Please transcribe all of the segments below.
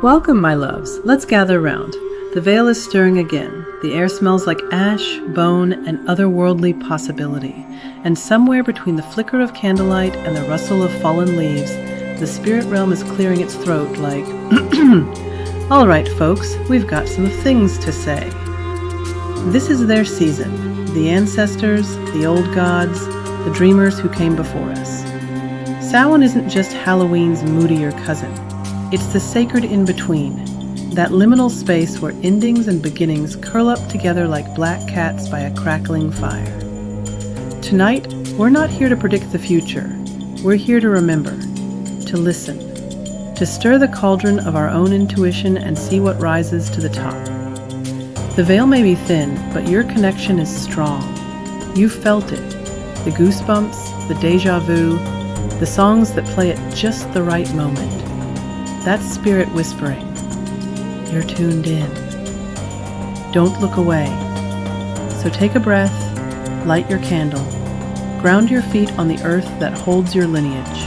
Welcome, my loves. Let's gather round. The veil is stirring again. The air smells like ash, bone, and otherworldly possibility. And somewhere between the flicker of candlelight and the rustle of fallen leaves, the spirit realm is clearing its throat like, all right, folks, we've got some things to say. This is their season. The ancestors, the old gods, the dreamers who came before us. Samhain isn't just Halloween's moodier cousin. It's the sacred in-between, that liminal space where endings and beginnings curl up together like black cats by a crackling fire. Tonight, we're not here to predict the future. We're here to remember, to listen, to stir the cauldron of our own intuition and see what rises to the top. The veil may be thin, but your connection is strong. You've felt it, the goosebumps, the déjà vu, the songs that play at just the right moment. That's spirit whispering. You're tuned in. Don't look away. So take a breath, light your candle, ground your feet on the earth that holds your lineage.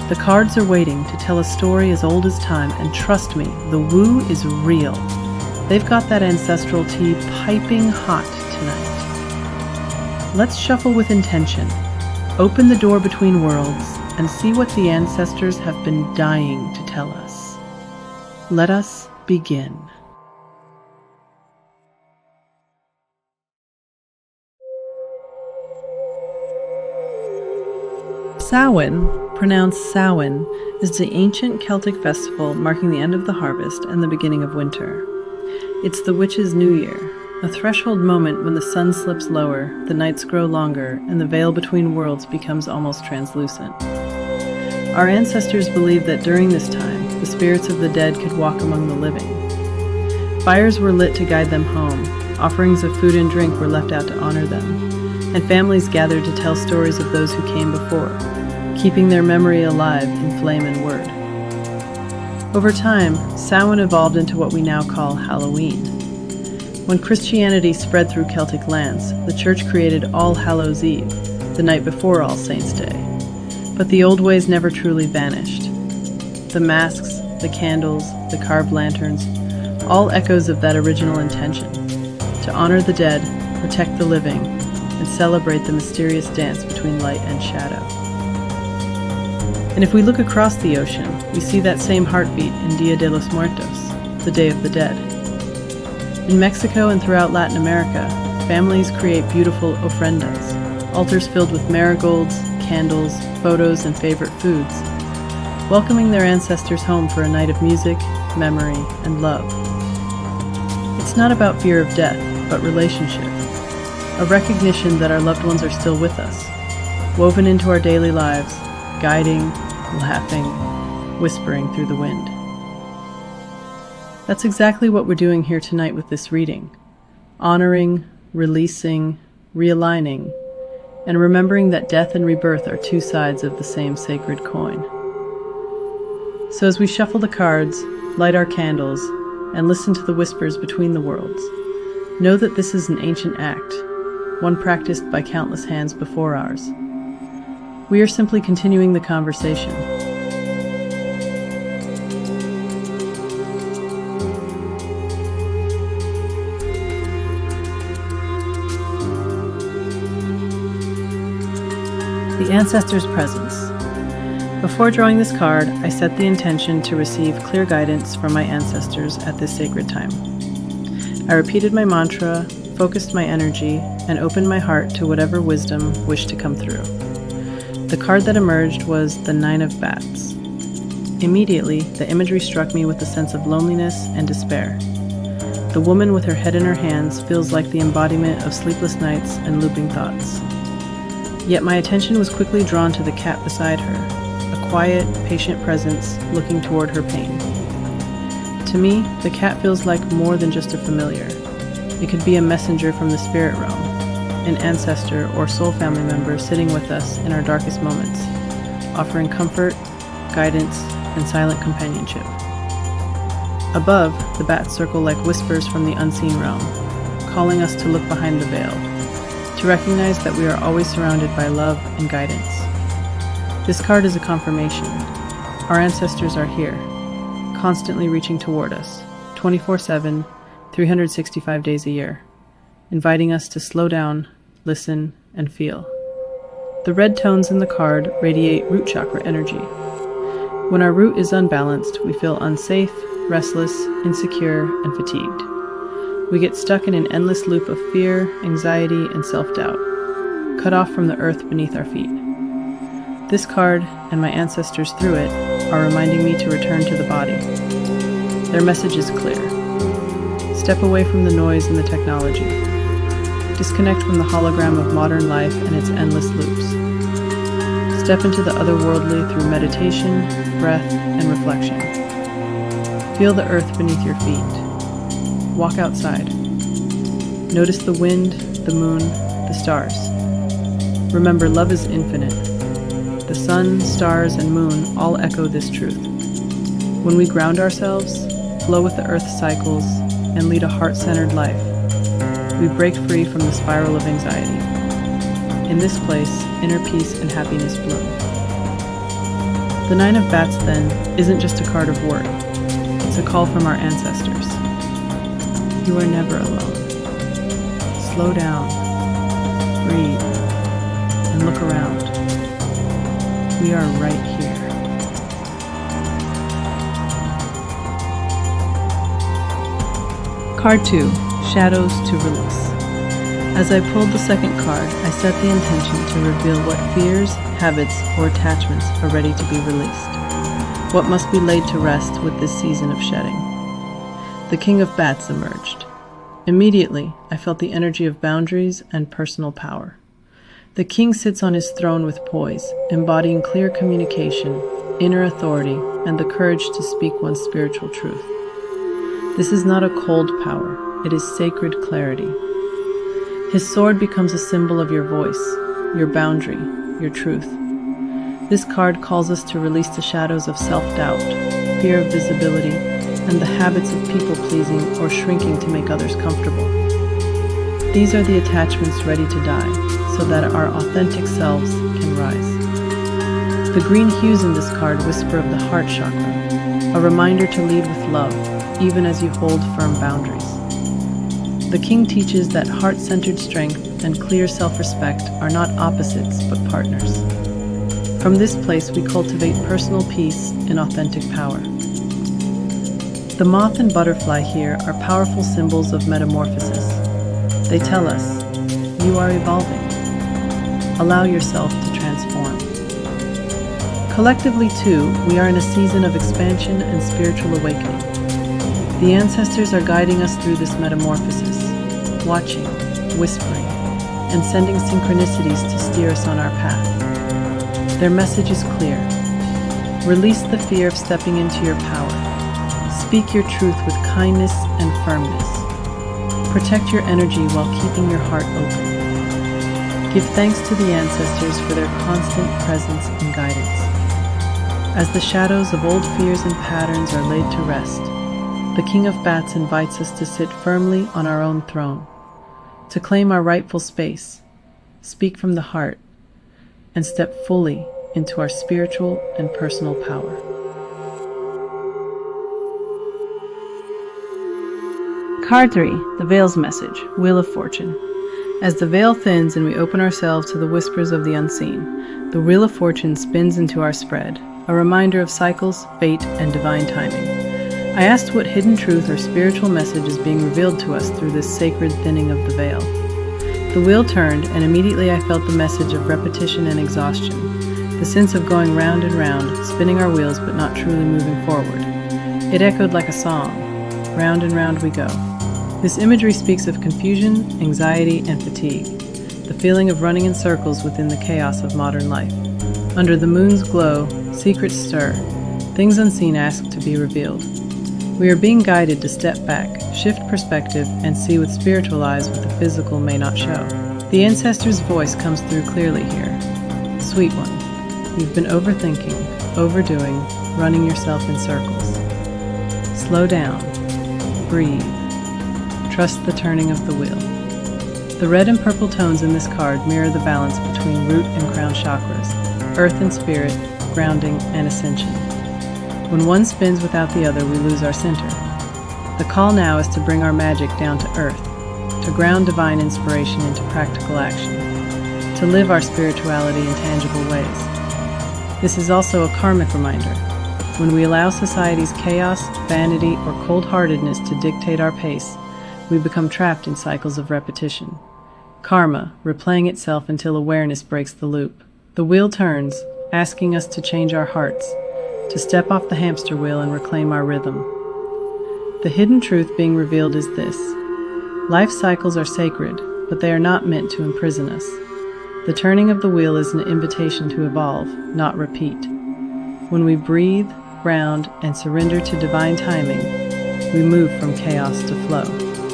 The cards are waiting to tell a story as old as time, and trust me, the woo is real. They've got that ancestral tea piping hot tonight. Let's shuffle with intention. Open the door between worlds and see what the ancestors have been dying to tell us. Let us begin. Samhain, pronounced Samhain, is the ancient Celtic festival marking the end of the harvest and the beginning of winter. It's the witch's new year, a threshold moment when the sun slips lower, the nights grow longer, and the veil between worlds becomes almost translucent. Our ancestors believed that during this time, the spirits of the dead could walk among the living. Fires were lit to guide them home, offerings of food and drink were left out to honor them, and families gathered to tell stories of those who came before, keeping their memory alive in flame and word. Over time, Samhain evolved into what we now call Halloween. When Christianity spread through Celtic lands, the Church created All Hallows' Eve, the night before All Saints' Day. But the old ways never truly vanished. The masks, the candles, the carved lanterns, all echoes of that original intention, to honor the dead, protect the living, and celebrate the mysterious dance between light and shadow. And if we look across the ocean, we see that same heartbeat in Dia de los Muertos, the Day of the Dead. In Mexico and throughout Latin America, families create beautiful ofrendas, altars filled with marigolds, candles, photos, and favorite foods, welcoming their ancestors home for a night of music, memory, and love. It's not about fear of death, but relationship, a recognition that our loved ones are still with us, woven into our daily lives, guiding, laughing, whispering through the wind. That's exactly what we're doing here tonight with this reading, honoring, releasing, realigning, and remembering that death and rebirth are two sides of the same sacred coin. So as we shuffle the cards, light our candles, and listen to the whispers between the worlds, know that this is an ancient act, one practiced by countless hands before ours. We are simply continuing the conversation. The Ancestors' Presence. Before drawing this card, I set the intention to receive clear guidance from my ancestors at this sacred time. I repeated my mantra, focused my energy, and opened my heart to whatever wisdom wished to come through. The card that emerged was the Nine of Bats. Immediately, the imagery struck me with a sense of loneliness and despair. The woman with her head in her hands feels like the embodiment of sleepless nights and looping thoughts. Yet my attention was quickly drawn to the cat beside her, a quiet, patient presence looking toward her pain. To me, the cat feels like more than just a familiar. It could be a messenger from the spirit realm, an ancestor or soul family member sitting with us in our darkest moments, offering comfort, guidance, and silent companionship. Above, the bats circle like whispers from the unseen realm, calling us to look behind the veil, to recognize that we are always surrounded by love and guidance. This card is a confirmation. Our ancestors are here, constantly reaching toward us, 24/7, 365 days a year, inviting us to slow down, listen, and feel. The red tones in the card radiate root chakra energy. When our root is unbalanced, we feel unsafe, restless, insecure, and fatigued. We get stuck in an endless loop of fear, anxiety, and self-doubt, cut off from the earth beneath our feet. This card, and my ancestors through it, are reminding me to return to the body. Their message is clear. Step away from the noise and the technology. Disconnect from the hologram of modern life and its endless loops. Step into the otherworldly through meditation, breath, and reflection. Feel the earth beneath your feet. Walk outside. Notice the wind, the moon, the stars. Remember, love is infinite. The sun, stars, and moon all echo this truth. When we ground ourselves, flow with the earth's cycles, and lead a heart-centered life, we break free from the spiral of anxiety. In this place, inner peace and happiness bloom. The Nine of Bats, then, isn't just a card of worry. It's a call from our ancestors. You are never alone. Slow down, breathe, and look around. We are right here. Card 2, Shadows to Release. As I pulled the second card, I set the intention to reveal what fears, habits, or attachments are ready to be released. What must be laid to rest with this season of shedding. The King of Bats emerged. Immediately, I felt the energy of boundaries and personal power. The king sits on his throne with poise, embodying clear communication, inner authority, and the courage to speak one's spiritual truth. This is not a cold power, it is sacred clarity. His sword becomes a symbol of your voice, your boundary, your truth. This card calls us to release the shadows of self-doubt, fear of visibility, and the habits of people-pleasing or shrinking to make others comfortable. These are the attachments ready to die, so that our authentic selves can rise. The green hues in this card whisper of the heart chakra, a reminder to lead with love, even as you hold firm boundaries. The king teaches that heart-centered strength and clear self-respect are not opposites, but partners. From this place, we cultivate personal peace and authentic power. The moth and butterfly here are powerful symbols of metamorphosis. They tell us, you are evolving. Allow yourself to transform. Collectively, too, we are in a season of expansion and spiritual awakening. The ancestors are guiding us through this metamorphosis, watching, whispering, and sending synchronicities to steer us on our path. Their message is clear. Release the fear of stepping into your power. Speak your truth with kindness and firmness. Protect your energy while keeping your heart open. Give thanks to the ancestors for their constant presence and guidance. As the shadows of old fears and patterns are laid to rest, the King of Bats invites us to sit firmly on our own throne, to claim our rightful space, speak from the heart, and step fully into our spiritual and personal power. Card 3, the Veil's Message, Wheel of Fortune. As the veil thins and we open ourselves to the whispers of the unseen, the Wheel of Fortune spins into our spread, a reminder of cycles, fate, and divine timing. I asked what hidden truth or spiritual message is being revealed to us through this sacred thinning of the veil. The wheel turned, and immediately I felt the message of repetition and exhaustion, the sense of going round and round, spinning our wheels but not truly moving forward. It echoed like a song. Round and round we go. This imagery speaks of confusion, anxiety, and fatigue, the feeling of running in circles within the chaos of modern life. Under the moon's glow, secrets stir, things unseen ask to be revealed. We are being guided to step back, shift perspective, and see with spiritual eyes what the physical may not show. The ancestor's voice comes through clearly here. Sweet one, you've been overthinking, overdoing, running yourself in circles. Slow down, breathe. Trust the turning of the wheel. The red and purple tones in this card mirror the balance between root and crown chakras, earth and spirit, grounding and ascension. When one spins without the other, we lose our center. The call now is to bring our magic down to earth, to ground divine inspiration into practical action, to live our spirituality in tangible ways. This is also a karmic reminder. When we allow society's chaos, vanity, or cold-heartedness to dictate our pace, we become trapped in cycles of repetition. Karma, replaying itself until awareness breaks the loop. The wheel turns, asking us to change our hearts, to step off the hamster wheel and reclaim our rhythm. The hidden truth being revealed is this: life cycles are sacred, but they are not meant to imprison us. The turning of the wheel is an invitation to evolve, not repeat. When we breathe, ground, and surrender to divine timing, we move from chaos to flow.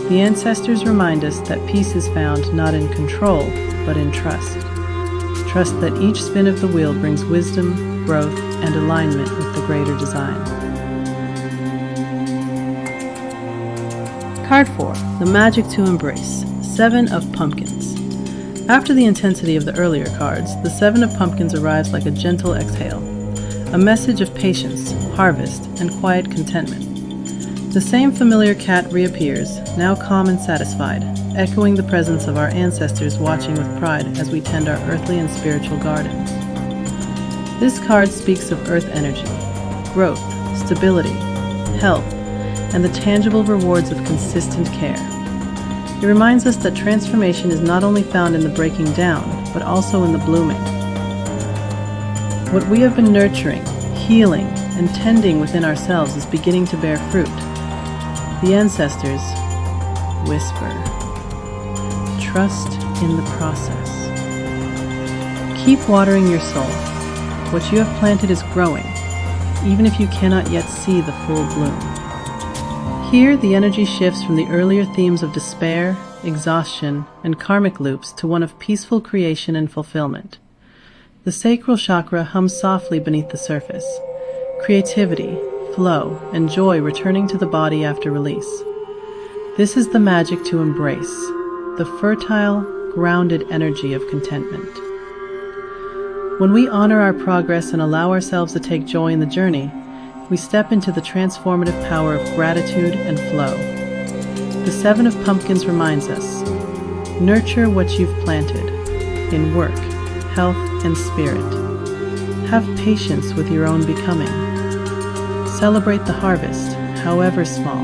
The ancestors remind us that peace is found not in control, but in trust. Trust that each spin of the wheel brings wisdom, growth, and alignment with the greater design. Card 4. The Magic to Embrace. 7 of Pumpkins. After the intensity of the earlier cards, the 7 of Pumpkins arrives like a gentle exhale, a message of patience, harvest, and quiet contentment. The same familiar cat reappears, now calm and satisfied, echoing the presence of our ancestors watching with pride as we tend our earthly and spiritual gardens. This card speaks of earth energy, growth, stability, health, and the tangible rewards of consistent care. It reminds us that transformation is not only found in the breaking down, but also in the blooming. What we have been nurturing, healing, and tending within ourselves is beginning to bear fruit. The ancestors whisper, trust in the process. Keep watering your soul. What you have planted is growing, even if you cannot yet see the full bloom. Here, the energy shifts from the earlier themes of despair, exhaustion, and karmic loops to one of peaceful creation and fulfillment. The sacral chakra hums softly beneath the surface, creativity, flow, and joy returning to the body after release. This is the magic to embrace, the fertile, grounded energy of contentment. When we honor our progress and allow ourselves to take joy in the journey, we step into the transformative power of gratitude and flow. The 7 of Pumpkins reminds us, nurture what you've planted in work, health, and spirit. Have patience with your own becoming. Celebrate the harvest, however small.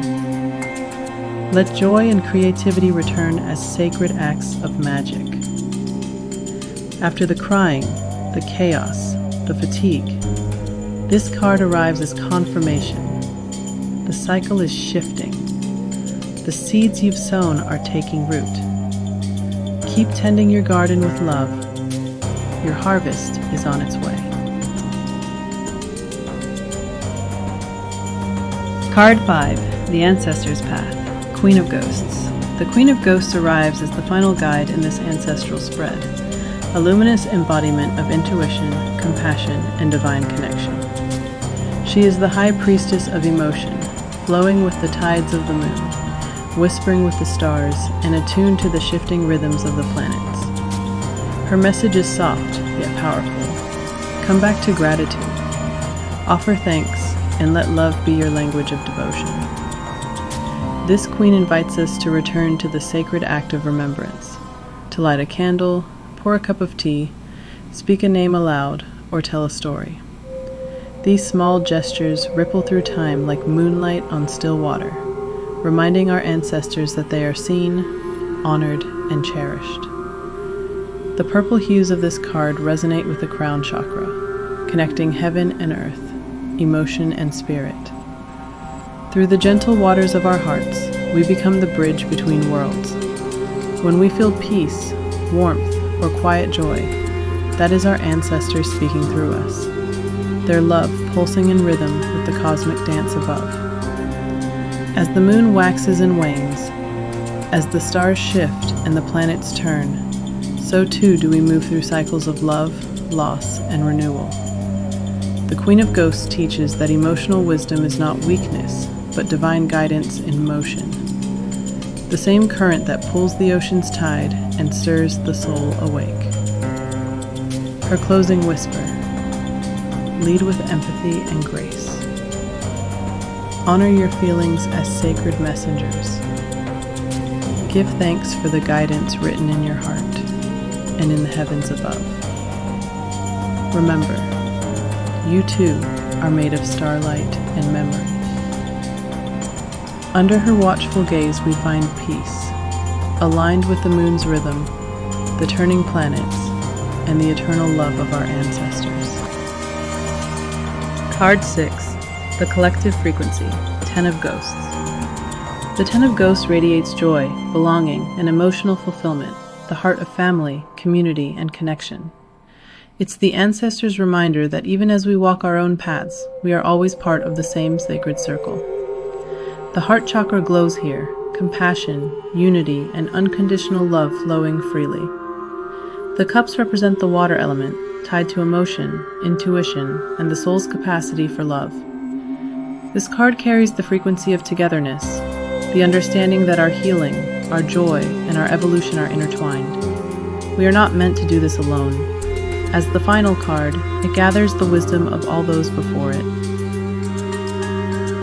Let joy and creativity return as sacred acts of magic. After the crying, the chaos, the fatigue, this card arrives as confirmation. The cycle is shifting. The seeds you've sown are taking root. Keep tending your garden with love. Your harvest is on its way. Card 5. The Ancestors' Path. Queen of Ghosts. The Queen of Ghosts arrives as the final guide in this ancestral spread, a luminous embodiment of intuition, compassion, and divine connection. She is the high priestess of emotion, flowing with the tides of the moon, whispering with the stars, and attuned to the shifting rhythms of the planets. Her message is soft, yet powerful. Come back to gratitude. Offer thanks, and let love be your language of devotion. This queen invites us to return to the sacred act of remembrance, to light a candle, pour a cup of tea, speak a name aloud, or tell a story. These small gestures ripple through time like moonlight on still water, reminding our ancestors that they are seen, honored, and cherished. The purple hues of this card resonate with the crown chakra, connecting heaven and earth, emotion and spirit. Through the gentle waters of our hearts, we become the bridge between worlds. When we feel peace, warmth, or quiet joy, that is our ancestors speaking through us, their love pulsing in rhythm with the cosmic dance above. As the moon waxes and wanes, as the stars shift and the planets turn, so too do we move through cycles of love, loss, and renewal. The Queen of Ghosts teaches that emotional wisdom is not weakness, but divine guidance in motion. The same current that pulls the ocean's tide and stirs the soul awake. Her closing whisper: lead with empathy and grace. Honor your feelings as sacred messengers. Give thanks for the guidance written in your heart and in the heavens above. Remember, you too are made of starlight and memory. Under her watchful gaze we find peace, aligned with the moon's rhythm, the turning planets, and the eternal love of our ancestors. Card 6. The Collective Frequency, 10 of Ghosts. The 10 of Ghosts radiates joy, belonging, and emotional fulfillment, the heart of family, community, and connection. It's the ancestors' reminder that even as we walk our own paths, we are always part of the same sacred circle. The heart chakra glows here, compassion, unity, and unconditional love flowing freely. The cups represent the water element, tied to emotion, intuition, and the soul's capacity for love. This card carries the frequency of togetherness, the understanding that our healing, our joy, and our evolution are intertwined. We are not meant to do this alone. As the final card, it gathers the wisdom of all those before it.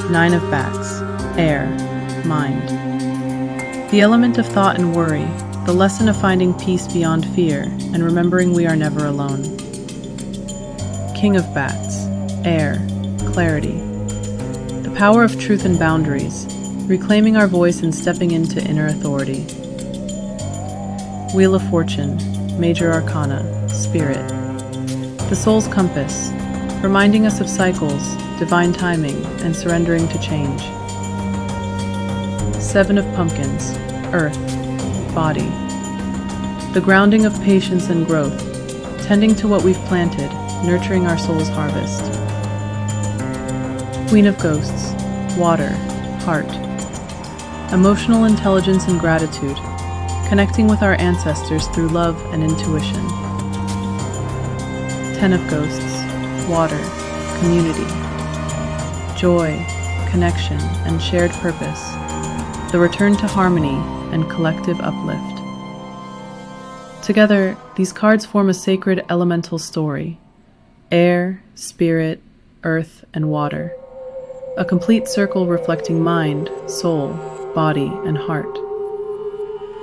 9 of Bats, Air, Mind. The element of thought and worry, the lesson of finding peace beyond fear, and remembering we are never alone. King of Bats, Air, Clarity. The power of truth and boundaries, reclaiming our voice and stepping into inner authority. Wheel of Fortune, Major Arcana, Spirit. The soul's compass, reminding us of cycles, divine timing, and surrendering to change. 7 of Pumpkins, Earth, Body. The grounding of patience and growth, tending to what we've planted, nurturing our soul's harvest. Queen of Ghosts, Water, Heart. Emotional intelligence and gratitude, connecting with our ancestors through love and intuition. 10 of Ghosts, Water, Community. Joy, connection, and shared purpose. The return to harmony and collective uplift. Together, these cards form a sacred elemental story. Air, spirit, earth, and water. A complete circle reflecting mind, soul, body, and heart.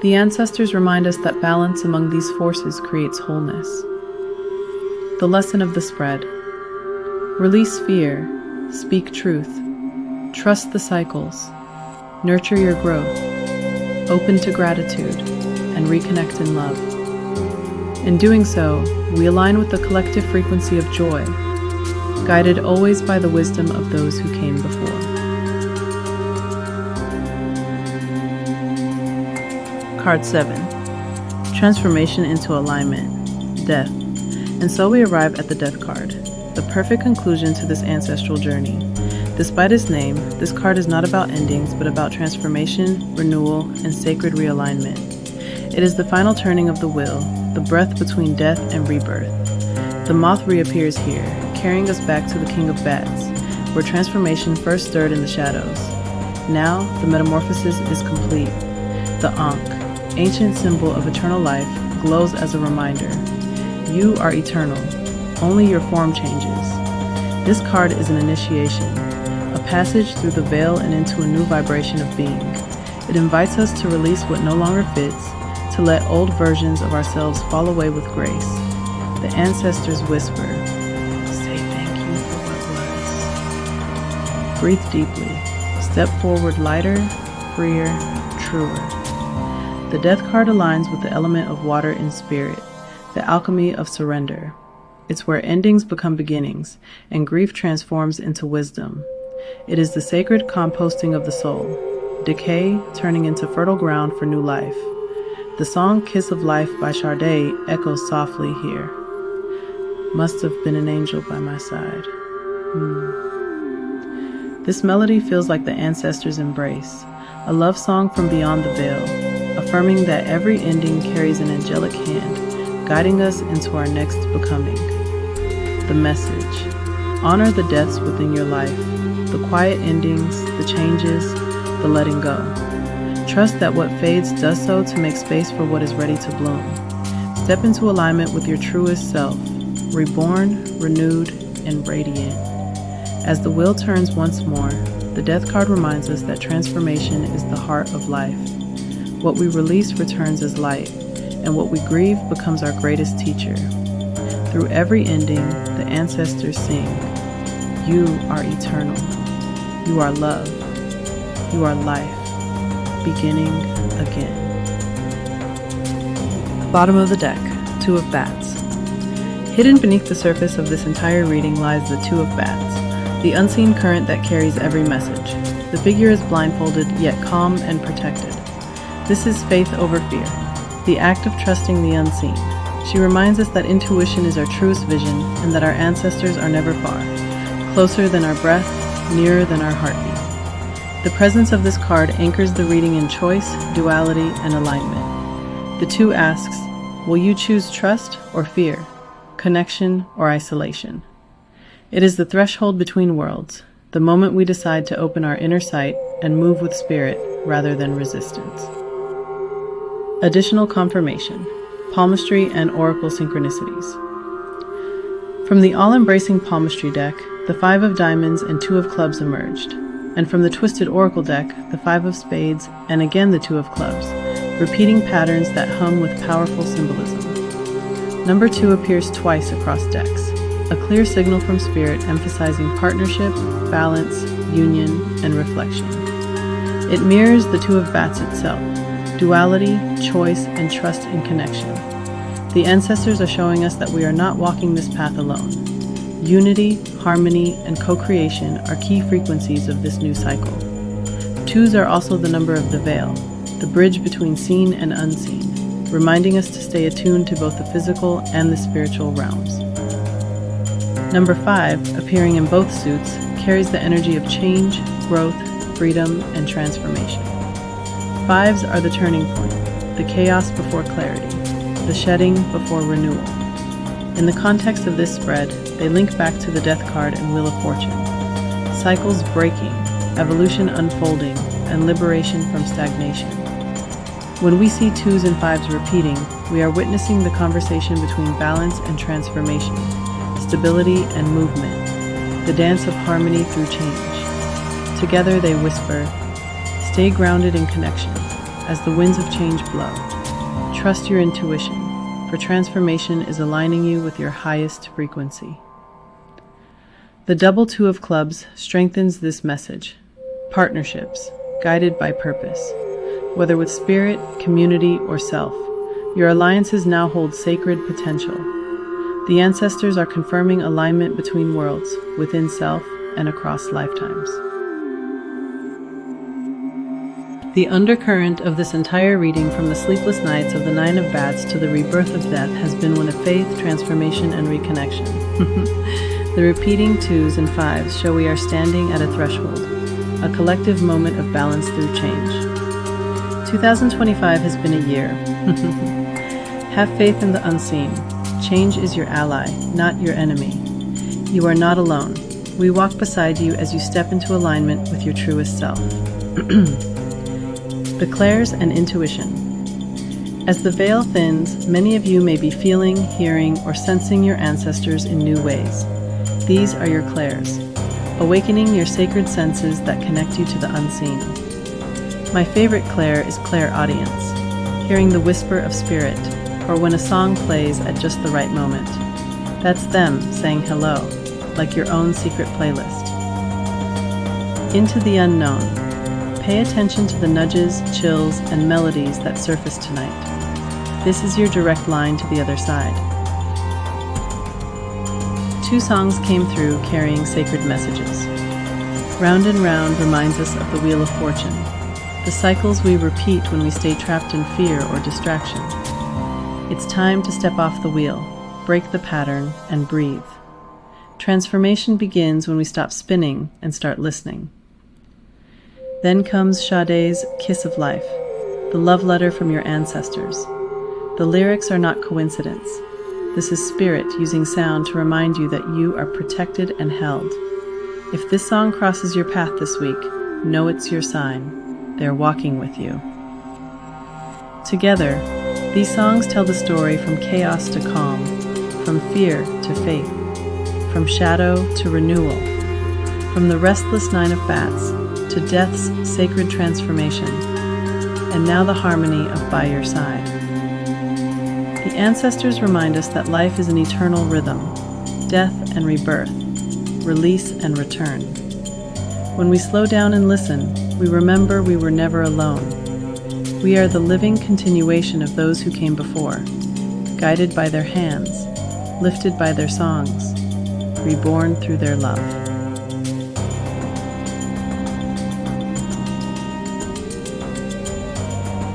The ancestors remind us that balance among these forces creates wholeness. The lesson of the spread. Release fear, speak truth, trust the cycles, nurture your growth, open to gratitude, and reconnect in love. In doing so, we align with the collective frequency of joy, guided always by the wisdom of those who came before. Card 7. Transformation into alignment, Death. And so we arrive at the Death card, the perfect conclusion to this ancestral journey. Despite its name, this card is not about endings, but about transformation, renewal, and sacred realignment. It is the final turning of the wheel, the breath between death and rebirth. The moth reappears here, carrying us back to the King of Bats, where transformation first stirred in the shadows. Now, the metamorphosis is complete. The Ankh, ancient symbol of eternal life, glows as a reminder. You are eternal. Only your form changes. This card is an initiation, a passage through the veil and into a new vibration of being. It invites us to release what no longer fits, to let old versions of ourselves fall away with grace. The ancestors whisper, say thank you for what was. Breathe deeply. Step forward lighter, freer, truer. The Death card aligns with the element of water in spirit, the alchemy of surrender. It's where endings become beginnings, and grief transforms into wisdom. It is the sacred composting of the soul, decay turning into fertile ground for new life. The song Kiss of Life by Sade echoes softly here. Must have been an angel by my side. This melody feels like the ancestors' embrace, a love song from beyond the veil, affirming that every ending carries an angelic hand, guiding us into our next becoming. The message: honor the deaths within your life, the quiet endings, the changes, the letting go. Trust that what fades does so to make space for what is ready to bloom. Step into alignment with your truest self, reborn, renewed, and radiant. As the wheel turns once more, the Death card reminds us that transformation is the heart of life. What we release returns as light, and what we grieve becomes our greatest teacher. Through every ending, the ancestors sing, "You are eternal. You are love. You are life, beginning again." Bottom of the deck, Two of Bats. Hidden beneath the surface of this entire reading lies the Two of Bats, the unseen current that carries every message. The figure is blindfolded, yet calm and protected. This is faith over fear, the act of trusting the unseen. She reminds us that intuition is our truest vision and that our ancestors are never far, closer than our breath, nearer than our heartbeat. The presence of this card anchors the reading in choice, duality, and alignment. The Two asks, will you choose trust or fear, connection or isolation? It is the threshold between worlds, the moment we decide to open our inner sight and move with spirit rather than resistance. Additional confirmation, palmistry and oracle synchronicities. From the all-embracing palmistry deck, the Five of Diamonds and Two of Clubs emerged, and from the twisted oracle deck, the Five of Spades and again the Two of Clubs, repeating patterns that hum with powerful symbolism. Number 2 appears twice across decks, a clear signal from spirit emphasizing partnership, balance, union, and reflection. It mirrors the Two of Bats itself, duality, choice, and trust in connection. The ancestors are showing us that we are not walking this path alone. Unity, harmony, and co-creation are key frequencies of this new cycle. Twos are also the number of the veil, the bridge between seen and unseen, reminding us to stay attuned to both the physical and the spiritual realms. Number 5, appearing in both suits, carries the energy of change, growth, freedom, and transformation. Fives are the turning point, the chaos before clarity, the shedding before renewal. In the context of this spread, they link back to the Death card and Wheel of Fortune. Cycles breaking, evolution unfolding, and liberation from stagnation. When we see twos and fives repeating, we are witnessing the conversation between balance and transformation, stability and movement, the dance of harmony through change. Together they whisper, stay grounded in connection as the winds of change blow. Trust your intuition, for transformation is aligning you with your highest frequency. The double Two of Clubs strengthens this message. Partnerships, guided by purpose. Whether with spirit, community, or self, your alliances now hold sacred potential. The ancestors are confirming alignment between worlds, within self, and across lifetimes. The undercurrent of this entire reading, from the sleepless nights of the Nine of Bats to the rebirth of death, has been one of faith, transformation, and reconnection. The repeating twos and fives show we are standing at a threshold, a collective moment of balance through change. 2025 has been a year. Have faith in the unseen. Change is your ally, not your enemy. You are not alone. We walk beside you as you step into alignment with your truest self. The clairs and intuition. As the veil thins, many of you may be feeling, hearing, or sensing your ancestors in new ways. These are your clairs, awakening your sacred senses that connect you to the unseen. My favorite clair is clairaudience, hearing the whisper of spirit, or when a song plays at just the right moment. That's them saying hello, like your own secret playlist. Into the unknown. Pay attention to the nudges, chills, and melodies that surface tonight. This is your direct line to the other side. 2 songs came through carrying sacred messages. Round and Round reminds us of the Wheel of Fortune, the cycles we repeat when we stay trapped in fear or distraction. It's time to step off the wheel, break the pattern, and breathe. Transformation begins when we stop spinning and start listening. Then comes Sade's Kiss of Life, the love letter from your ancestors. The lyrics are not coincidence. This is spirit using sound to remind you that you are protected and held. If this song crosses your path this week, know it's your sign. They're walking with you. Together, these songs tell the story from chaos to calm, from fear to faith, from shadow to renewal, from the restless Nine of Bats to death's sacred transformation, and now the harmony of By Your Side. The ancestors remind us that life is an eternal rhythm, death and rebirth, release and return. When we slow down and listen, we remember we were never alone. We are the living continuation of those who came before, guided by their hands, lifted by their songs, reborn through their love.